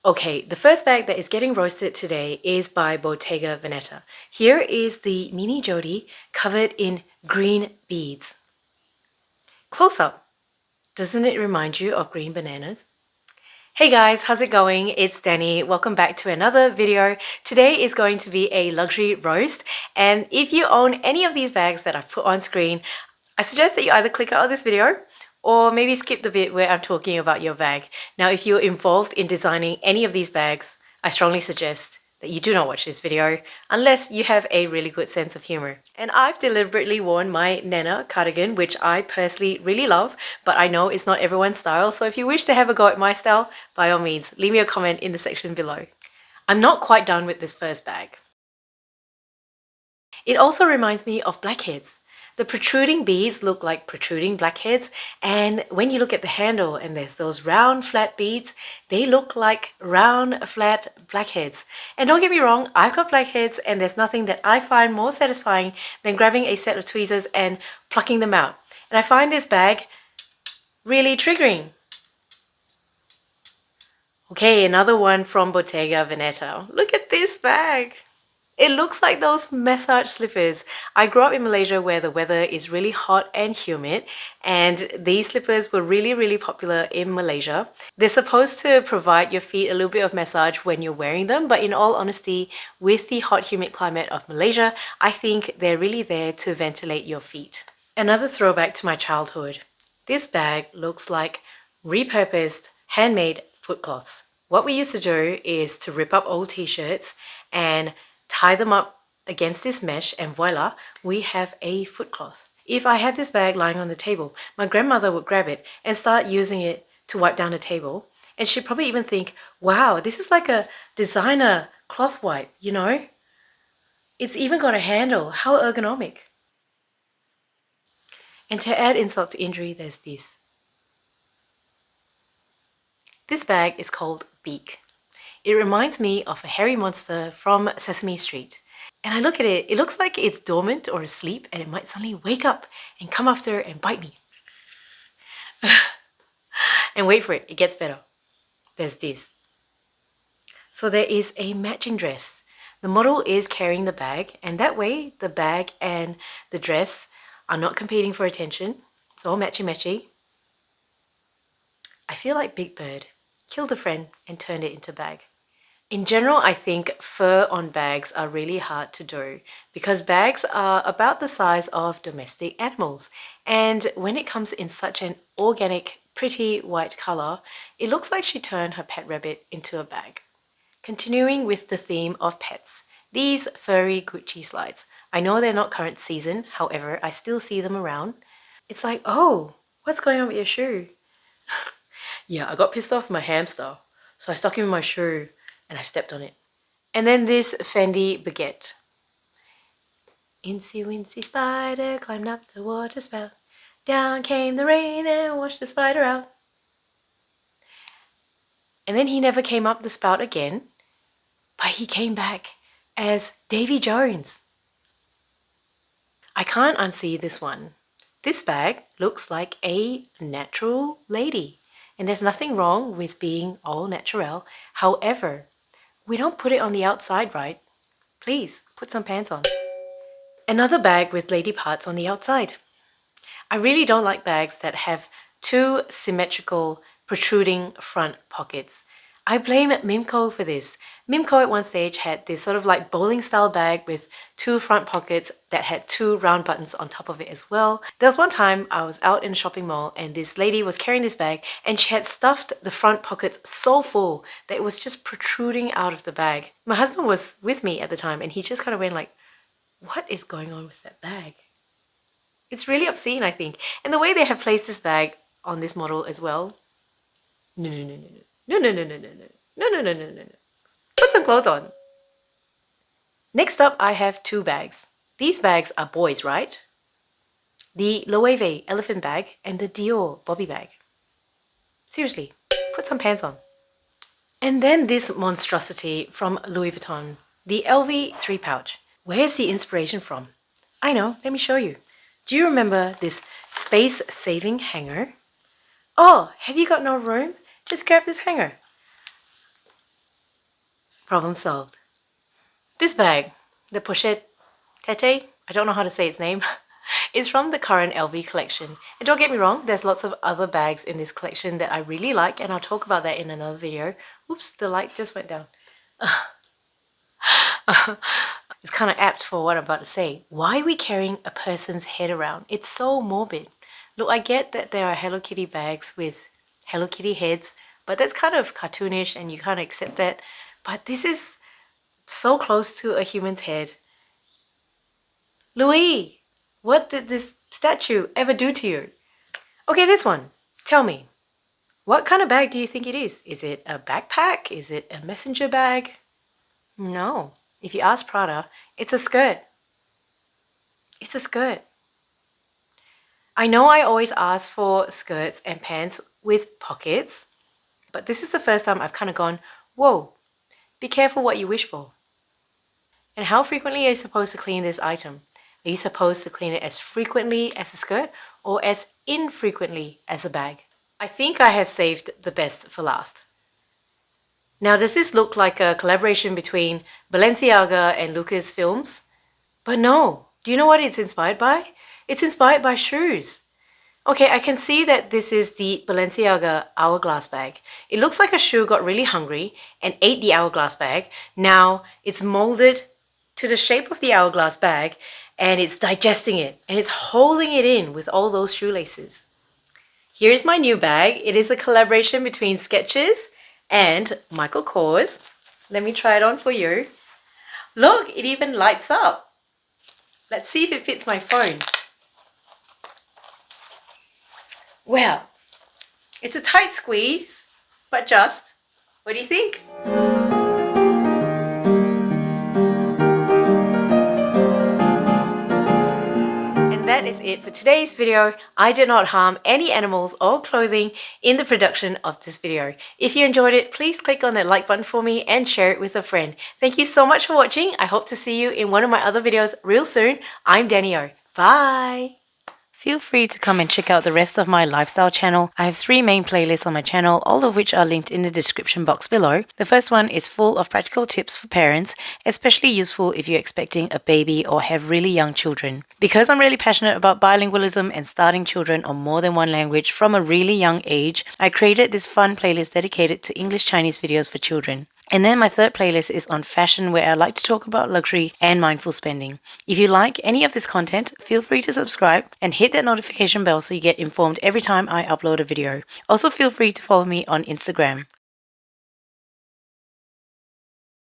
Okay, the first bag that is getting roasted today is by Bottega Veneta. Here is the Mini Jodie covered in green beads. Close up. Doesn't it remind you of green bananas? Hey guys, how's it going? It's Dani. Welcome back to another video. Today is going to be a luxury roast, and if you own any of these bags that I've put on screen, I suggest that you either click out of this video or maybe skip the bit where I'm talking about your bag. Now, if you're involved in designing any of these bags, I strongly suggest that you do not watch this video unless you have a really good sense of humor. And I've deliberately worn my Nana cardigan, which I personally really love, but I know it's not everyone's style. So if you wish to have a go at my style, by all means, leave me a comment in the section below. I'm not quite done with this first bag. It also reminds me of blackheads. The protruding beads look like protruding blackheads, and when you look at the handle and there's those round flat beads, they look like round flat blackheads. And don't get me wrong, I've got blackheads and there's nothing that I find more satisfying than grabbing a set of tweezers and plucking them out. And I find this bag really triggering. Okay, another one from Bottega Veneta. Look at this bag. It looks like those massage slippers. I grew up in Malaysia where the weather is really hot and humid, and these slippers were really popular in Malaysia. They're supposed to provide your feet a little bit of massage when you're wearing them, but in all honesty, with the hot humid climate of Malaysia, I think they're really there to ventilate your feet. Another throwback to my childhood. This bag looks like repurposed handmade foot cloths. What we used to do is to rip up old t-shirts and tie them up against this mesh, and voila, we have a foot cloth. If I had this bag lying on the table, my grandmother would grab it and start using it to wipe down the table, and she'd probably even think, wow, this is like a designer cloth wipe, you know? It's even got a handle. How ergonomic. And to add insult to injury, there's this. This bag is called Beak. It reminds me of a hairy monster from Sesame Street. And I look at it, it looks like it's dormant or asleep, and it might suddenly wake up and come after and bite me. And wait for it, it gets better. There's this. So there is a matching dress. The model is carrying the bag, and that way the bag and the dress are not competing for attention. It's all matchy-matchy. I feel like Big Bird killed a friend and turned it into a bag. In general, I think fur on bags are really hard to do because bags are about the size of domestic animals. And when it comes in such an organic, pretty white color, it looks like she turned her pet rabbit into a bag. Continuing with the theme of pets, these furry Gucci slides. I know they're not current season, however, I still see them around. It's like, oh, what's going on with your shoe? Yeah, I got pissed off with my hamster, so I stuck him in my shoe and I stepped on it. And then this Fendi Baguette. Incy wincy spider climbed up the water spout. Down came the rain and washed the spider out. And then he never came up the spout again, but he came back as Davy Jones. I can't unsee this one. This bag looks like a natural lady. And there's nothing wrong with being all natural. However, we don't put it on the outside, right? Please, put some pants on. Another bag with lady parts on the outside. I really don't like bags that have two symmetrical, protruding front pockets. I blame Mimco for this. Mimco at one stage had this sort of like bowling style bag with two front pockets that had two round buttons on top of it as well. There was one time I was out in a shopping mall and this lady was carrying this bag and she had stuffed the front pockets so full that it was just protruding out of the bag. My husband was with me at the time and he just kind of went like, what is going on with that bag? It's really obscene, I think. And the way they have placed this bag on this model as well. No. Put some clothes on. Next up, I have two bags. These bags are boys, right? The Loewe elephant bag and the Dior bobby bag. Seriously, put some pants on. And then this monstrosity from Louis Vuitton, the LV3 pouch. Where's the inspiration from? I know, let me show you. Do you remember this space-saving hanger? Oh, have you got no room? Just grab this hanger. Problem solved. This bag, the Pochette Tete, I don't know how to say its name, is from the current LV collection. And don't get me wrong, there's lots of other bags in this collection that I really like, and I'll talk about that in another video. Oops, the light just went down. It's kind of apt for what I'm about to say. Why are we carrying a person's head around? It's so morbid. Look, I get that there are Hello Kitty bags with Hello Kitty heads, but that's kind of cartoonish and you can't accept that. But this is so close to a human's head. Loewe, what did this statue ever do to you? Okay, this one. Tell me, what kind of bag do you think it is? Is it a backpack? Is it a messenger bag? No. If you ask Prada, it's a skirt. It's a skirt. I know I always ask for skirts and pants with pockets, but this is the first time I've kind of gone, whoa, be careful what you wish for. And how frequently are you supposed to clean this item? Are you supposed to clean it as frequently as a skirt or as infrequently as a bag? I think I have saved the best for last. Now, does this look like a collaboration between Balenciaga and Lucasfilms? But no. Do you know what it's inspired by? It's inspired by shoes. Okay, I can see that this is the Balenciaga hourglass bag. It looks like a shoe got really hungry and ate the hourglass bag. Now it's molded to the shape of the hourglass bag and it's digesting it and it's holding it in with all those shoelaces. Here's my new bag. It is a collaboration between Skechers and Michael Kors. Let me try it on for you. Look, it even lights up. Let's see if it fits my phone. Well, it's a tight squeeze, but just. What do you think? That is it for today's video. I did not harm any animals or clothing in the production of this video. If you enjoyed it, please click on that like button for me and share it with a friend. Thank you so much for watching. I hope to see you in one of my other videos real soon. I'm Dani O. Bye! Feel free to come and check out the rest of my lifestyle channel. I have 3 main playlists on my channel, all of which are linked in the description box below. The first one is full of practical tips for parents, especially useful if you're expecting a baby or have really young children. Because I'm really passionate about bilingualism and starting children on more than one language from a really young age, I created this fun playlist dedicated to English-Chinese videos for children. And then my third playlist is on fashion, where I like to talk about luxury and mindful spending. If you like any of this content, feel free to subscribe and hit that notification bell so you get informed every time I upload a video. Also feel free to follow me on Instagram.